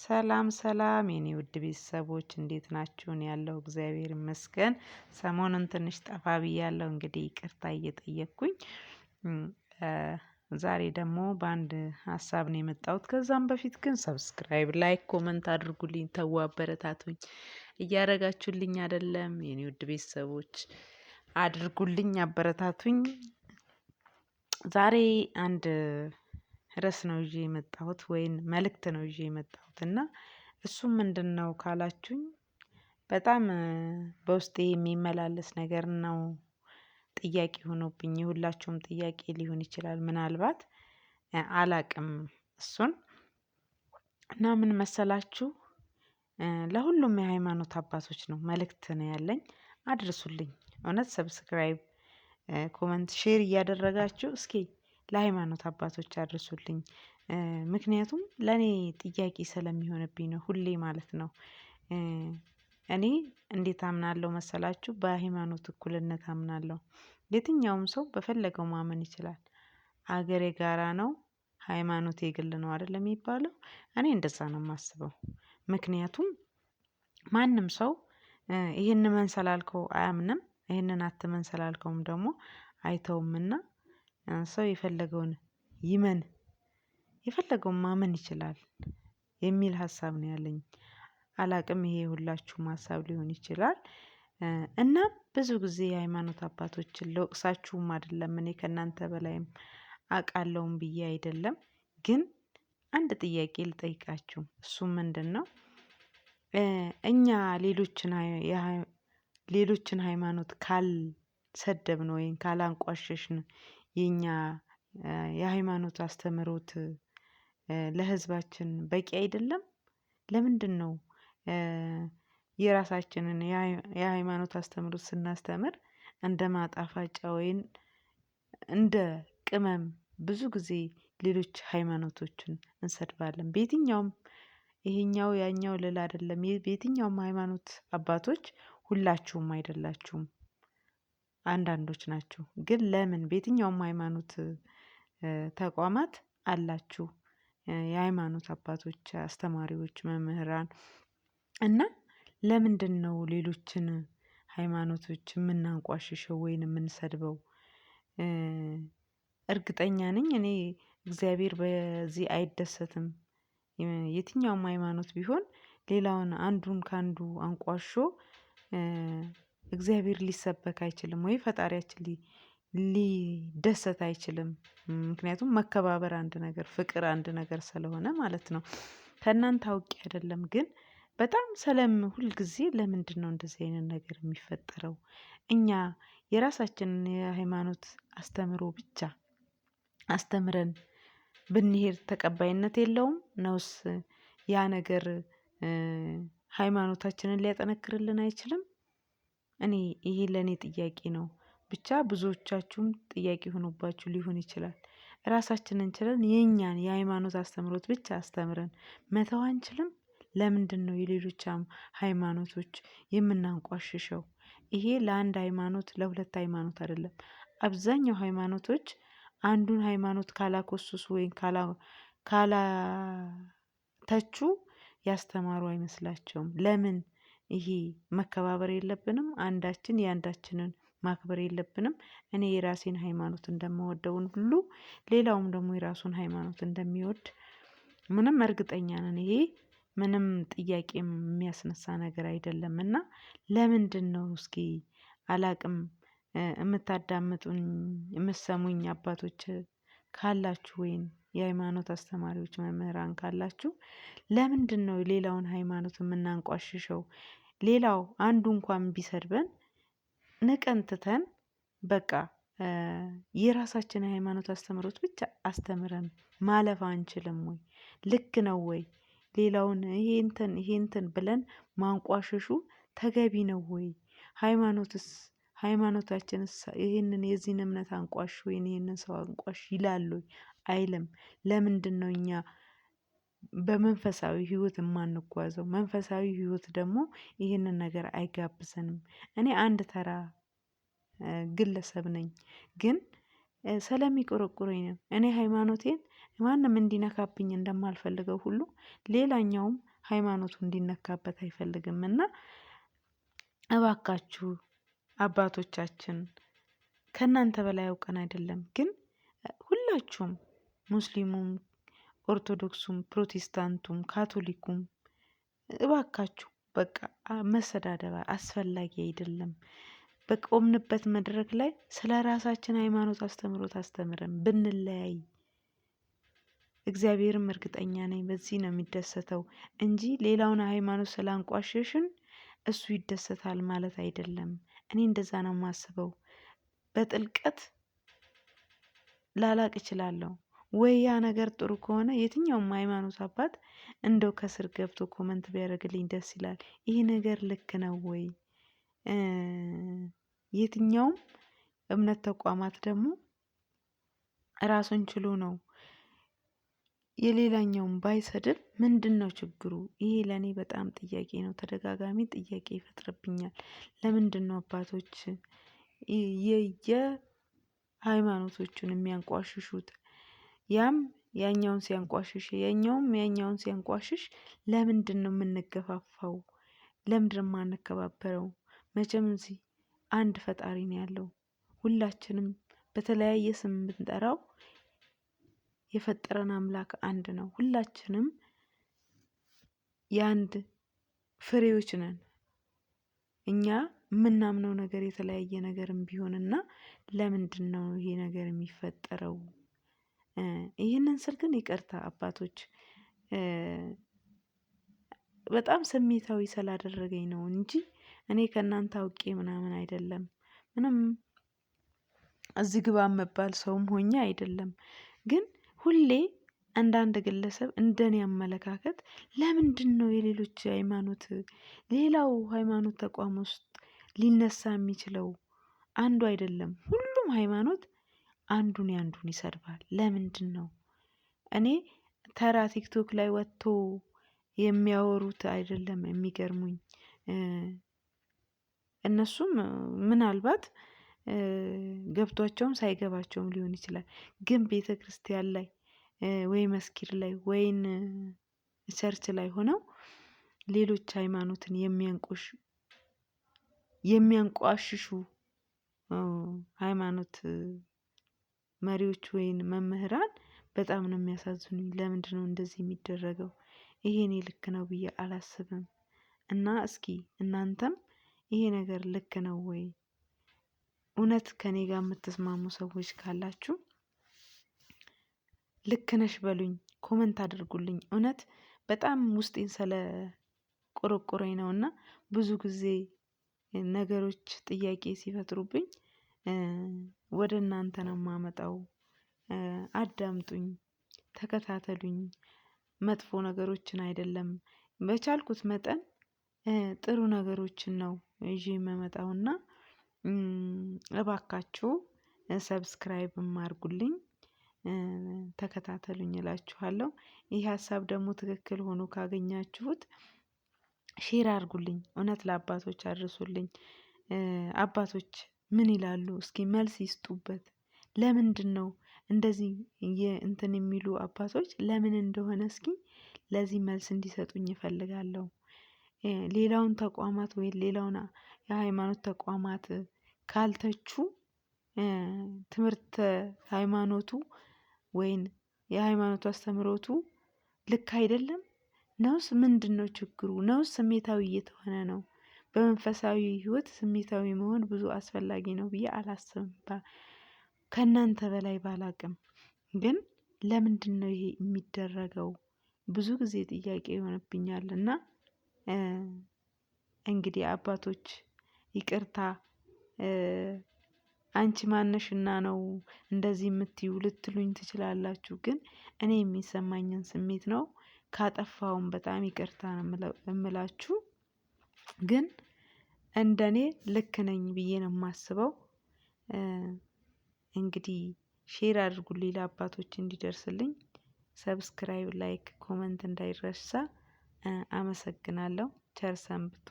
ሰላም ሰላም የኔ ውድ ቤተሰቦች እንዴት ናችሁ? እኔ ያለው እግዚአብሔር ይመስገን። ሰሞኑን ትንሽ ጠፋ ብያለሁ እንግዲህ ይቅርታ እየጠየቅኩኝ። ዛሬ ደግሞ በአንድ ሀሳብ ነው የመጣሁት። ከዛም በፊት ግን ሰብስክራይብ ላይክ ኮመንት አድርጉልኝ ተው አበረታቱኝ። እያደረጋችሁልኝ አይደለም የኔ ውድ ቤተሰቦች አድርጉልኝ አበረታቱኝ። ዛሬ አንድ ርዕስ ነው ይዤ የመጣሁት ወይም መልእክት ነው ይዤ የመጣሁት እና እሱም ምንድነው ካላችሁኝ በጣም በውስጤ የሚመላለስ ነገር ነው። ጥያቄ ሆኖብኝ የሁላችሁም ጥያቄ ሊሆን ይችላል ምናልባት አላቅም እሱን እና ምን መሰላችሁ? ለሁሉም የሃይማኖት አባቶች ነው መልእክት ነው ያለኝ አድርሱልኝ። እውነት ሰብስክራይብ ኮመንት ሼር እያደረጋችሁ እስኪ ለሃይማኖት አባቶች አድርሱልኝ። ምክንያቱም ለኔ ጥያቄ ስለሚሆንብኝ ነው ሁሌ ማለት ነው። እኔ እንዴት አምናለሁ መሰላችሁ? በሃይማኖት እኩልነት አምናለሁ። የትኛውም ሰው በፈለገው ማመን ይችላል። ሀገር የጋራ ነው። ሃይማኖት የግል ነው አይደለም የሚባለው። እኔ እንደዛ ነው የማስበው። ምክንያቱም ማንም ሰው ይሄንን እመን ስላልከው አያምንም ይሄንን አትመን ስላልከውም ደግሞ አይተውምና። ሰው የፈለገውን ይመን የፈለገውን ማመን ይችላል የሚል ሀሳብ ነው ያለኝ። አላቅም ይሄ ሁላችሁም ሀሳብ ሊሆን ይችላል። እና ብዙ ጊዜ የሃይማኖት አባቶችን ልወቅሳችሁም አይደለም እኔ ከእናንተ በላይም አውቃለሁም ብዬ አይደለም። ግን አንድ ጥያቄ ልጠይቃችሁ እሱም ምንድነው? እኛ ሌሎችን ሃይማኖት ካልሰደብን ወይም ካላንቋሸሽን የኛ የሃይማኖት አስተምህሮት ለህዝባችን በቂ አይደለም? ለምንድነው? የራሳችንን የሃይማኖት አስተምህሮት ስናስተምር እንደ ማጣፋጫ ወይን እንደ ቅመም ብዙ ጊዜ ሌሎች ሃይማኖቶችን እንሰድባለን። በየትኛውም ይሄኛው ያኛው ልል አይደለም በየትኛውም ሃይማኖት አባቶች ሁላችሁም አይደላችሁም። አንዳንዶች ናቸው ግን ለምን በየትኛውም ሃይማኖት ተቋማት አላችሁ። የሃይማኖት አባቶች አስተማሪዎች መምህራን እና ለምንድነው ሌሎችን ሃይማኖቶች የምናንቋሽሸው ወይንም የምንሰድበው? እርግጠኛ ነኝ እኔ እግዚአብሔር በዚህ አይደሰትም። የትኛውም ሃይማኖት ቢሆን ሌላውን አንዱን ከአንዱ አንቋሾ እግዚአብሔር ሊሰበክ አይችልም ወይ ፈጣሪያችን ሊደሰት አይችልም። ምክንያቱም መከባበር አንድ ነገር ፍቅር አንድ ነገር ስለሆነ ማለት ነው። ከእናንተ አውቄ አይደለም ግን በጣም ሁል ጊዜ ለምንድነው እንደዚህ አይነት ነገር የሚፈጠረው? እኛ የራሳችንን የሃይማኖት አስተምህሮ ብቻ አስተምረን ብንሄድ ተቀባይነት የለውም ነውስ? ያ ነገር ሃይማኖታችንን ሊያጠነክርልን አይችልም? እኔ ይሄ ለኔ ጥያቄ ነው። ብቻ ብዙዎቻችሁም ጥያቄ ሆኖባችሁ ሊሆን ይችላል። ራሳችንን ችለን የኛን የሃይማኖት አስተምህሮት ብቻ አስተምረን መተው አንችልም? ለምንድነው የሌሎች ሃይማኖቶች የምናንቋሽሸው? ይሄ ለአንድ ሃይማኖት ለሁለት ሃይማኖት አይደለም። አብዛኛው ሃይማኖቶች አንዱን ሃይማኖት ካላኮሰሱ ወይም ካላተቹ ያስተማሩ አይመስላቸውም። ለምን? ይሄ መከባበር የለብንም አንዳችን የአንዳችንን ማክበር የለብንም? እኔ የራሴን ሃይማኖት እንደምወደውን ሁሉ ሌላውም ደግሞ የራሱን ሃይማኖት እንደሚወድ ምንም እርግጠኛ ነን። ይሄ ምንም ጥያቄም የሚያስነሳ ነገር አይደለምና። ለምንድነው እስኪ አላቅም። የምታዳምጡኝ የምትሰሙኝ አባቶች ካላችሁ ወይም የሃይማኖት አስተማሪዎች መምህራን ካላችሁ ለምንድነው ሌላውን ሃይማኖት የምናንቋሽሸው? ሌላው አንዱ እንኳን ቢሰድበን ንቀን ትተን በቃ የራሳችን ሃይማኖት አስተምህሮት ብቻ አስተምረን ማለፍ አንችልም ወይ? ልክ ነው ወይ? ሌላውን ይሄ እንትን ብለን ማንቋሸሹ ተገቢ ነው ወይ? ሃይማኖታችንስ ይሄንን የዚህን እምነት አንቋሽ ወይን ይሄንን ሰው አንቋሽ ይላል ወይ አይልም? ለምንድነው እኛ በመንፈሳዊ ህይወት የማንጓዘው? መንፈሳዊ ህይወት ደግሞ ይህንን ነገር አይጋብዘንም። እኔ አንድ ተራ ግለሰብ ነኝ። ግን ስለሚቆረቁረኝ ነው እኔ ሃይማኖቴን ማንም እንዲነካብኝ እንደማልፈልገው ሁሉ ሌላኛውም ሃይማኖቱ እንዲነካበት አይፈልግም። እና እባካችሁ አባቶቻችን ከእናንተ በላይ አውቀን አይደለም፣ ግን ሁላችሁም ሙስሊሙም፣ ኦርቶዶክሱም፣ ፕሮቴስታንቱም፣ ካቶሊኩም እባካችሁ በቃ መሰዳደብ አስፈላጊ አይደለም። በቆምንበት መድረክ ላይ ስለ ራሳችን ሃይማኖት አስተምሮት አስተምረን ብንለያይ እግዚአብሔርም እርግጠኛ ነኝ በዚህ ነው የሚደሰተው እንጂ ሌላውን ሃይማኖት ስላንቋሸሽን እሱ ይደሰታል ማለት አይደለም። እኔ እንደዛ ነው የማስበው። በጥልቀት ላላቅ እችላለሁ ወይ ያ ነገር ጥሩ ከሆነ የትኛውም ሃይማኖት አባት እንደው ከስር ገብቶ ኮመንት ቢያደርግልኝ ደስ ይላል። ይሄ ነገር ልክ ነው ወይ? የትኛውም እምነት ተቋማት ደግሞ ራሱን ችሎ ነው የሌላኛውን ባይሰድብ ምንድነው ችግሩ? ይሄ ለኔ በጣም ጥያቄ ነው። ተደጋጋሚ ጥያቄ ይፈጥርብኛል። ለምንድነው አባቶች የሃይማኖቶቹን የሚያንቋሽሹት? ያም ያኛውን ሲያንቋሽሽ ያኛውን ሲያንቋሽሽ ለምንድነው የምንገፋፋው? ለምንድነው የማንከባበረው? መቼም እዚህ አንድ ፈጣሪ ነው ያለው። ሁላችንም በተለያየ ስም ብንጠራው የፈጠረን አምላክ አንድ ነው። ሁላችንም የአንድ ፍሬዎች ነን። እኛ የምናምነው ነገር የተለያየ ነገርም ቢሆንና ለምንድነው ይሄ ነገር የሚፈጠረው? ይህንን ስል ግን ይቅርታ አባቶች በጣም ስሜታዊ ስላደረገኝ ነው እንጂ እኔ ከእናንተ አውቄ ምናምን አይደለም። ምንም እዚህ ግባ የምባል ሰውም ሆኜ አይደለም። ግን ሁሌ አንዳንድ ግለሰብ እንደኔ አመለካከት ለምንድነው የሌሎች ሃይማኖት ሌላው ሃይማኖት ተቋም ውስጥ ሊነሳ የሚችለው አንዱ አይደለም? ሁሉም ሃይማኖት አንዱን ያንዱን ይሰድባል። ለምንድነው? እኔ ተራ ቲክቶክ ላይ ወጥቶ የሚያወሩት አይደለም የሚገርሙኝ። እነሱም ምናልባት ገብቷቸውም ሳይገባቸውም ሊሆን ይችላል። ግን ቤተክርስቲያን ላይ ወይ መስጊድ ላይ ወይን ቸርች ላይ ሆነው ሌሎች ሃይማኖትን የሚያንቋሽሹ ሃይማኖት መሪዎች ወይን መምህራን በጣም ነው የሚያሳዝኑኝ። ለምንድነው እንደዚህ የሚደረገው? ይሄ እኔ ልክ ነው ብዬ አላስብም። እና እስኪ እናንተም ይሄ ነገር ልክ ነው ወይ? እውነት ከኔ ጋር የምትስማሙ ሰዎች ካላችሁ ልክ ነሽ በሉኝ፣ ኮመንት አድርጉልኝ። እውነት በጣም ውስጤን ስለቆረቆረኝ ነውና ብዙ ጊዜ ነገሮች ጥያቄ ሲፈጥሩብኝ ወደ እናንተ ነው የማመጣው። አዳምጡኝ፣ ተከታተሉኝ። መጥፎ ነገሮችን አይደለም፣ በቻልኩት መጠን ጥሩ ነገሮችን ነው ይዤ የምመጣውና እባካችሁ ሰብስክራይብም አድርጉልኝ፣ ተከታተሉኝ እላችኋለሁ። ይህ ሀሳብ ደግሞ ትክክል ሆኖ ካገኛችሁት ሼር አድርጉልኝ። እውነት ለአባቶች አድርሱልኝ። አባቶች ምን ይላሉ? እስኪ መልስ ይስጡበት። ለምንድነው እንደዚህ እንትን የሚሉ አባቶች ለምን እንደሆነ እስኪ ለዚህ መልስ እንዲሰጡኝ እፈልጋለሁ። ሌላውን ተቋማት ወይ ሌላውን የሃይማኖት ተቋማት ካልተቹ ትምህርት ሃይማኖቱ ወይን የሃይማኖቱ አስተምህሮቱ ልክ አይደለም ነውስ? ምንድነው ችግሩ? ነውስ ስሜታዊ እየተሆነ ነው? በመንፈሳዊ ህይወት ስሜታዊ መሆን ብዙ አስፈላጊ ነው ብዬ አላስብም። ከእናንተ በላይ ባላቅም ግን ለምንድነው ይሄ የሚደረገው? ብዙ ጊዜ ጥያቄ ይሆንብኛል። እና እንግዲህ አባቶች ይቅርታ፣ አንቺ ማነሽና ነው እንደዚህ የምትዩ ልትሉኝ ትችላላችሁ። ግን እኔ የሚሰማኝን ስሜት ነው። ካጠፋውም በጣም ይቅርታ ነው የምላችሁ። ግን እንደኔ ልክ ነኝ ብዬ ነው የማስበው። እንግዲህ ሼር አድርጉልኝ ለአባቶች እንዲደርስልኝ። ሰብስክራይብ፣ ላይክ፣ ኮመንት እንዳይረሳ። አመሰግናለሁ። ቸር ሰንብቱ።